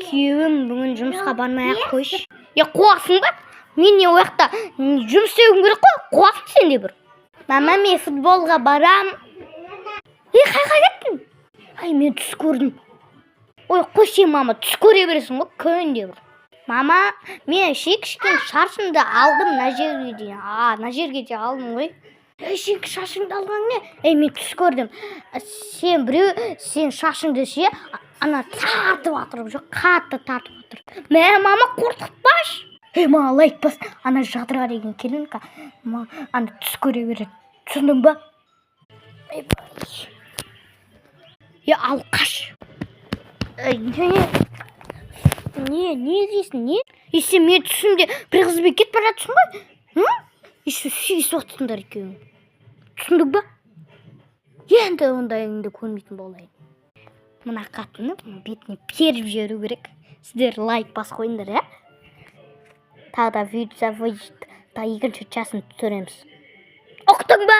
Күйеуім бүгін жұмысқа бармай-ақ қойшы. Қуасың ба? Мен не уақытта жұмыс істеуім керек қой. Қуасың сен де бір. Мама, мен футболға барам. Қайға кеттің? Мен түс көрдім. Ой, қойшы мама, түс көре бересің ғой, көңде бір. Мама, мен кішкене шашымды алдым, мына жерге дейін. Мына жерге де алдым ғой. Шашыңды алған не? Мен түс көрдім. Сен шашыңды ана тартып атырып жүр, қатты тартып атыр. Мама, қорқытпаш. Маған айтпас. Ана жадыра деген келін ана түс көре береді. Түсіндің ба? Ал қаш. Не дейсің, не? Сен мен түсімде бір қызбен кетіп бара жатсың ғой? Сүйісіп отырсыңдар екеуің. Түсіндің ба? Енді ондайыңды көрмейтін болайын. Мына қатыны бетіне періп жіберу керек. Сіздер лайк басып қойыңдар, Тағы да видео екінші частын түсіреміз. Ұқтың ба?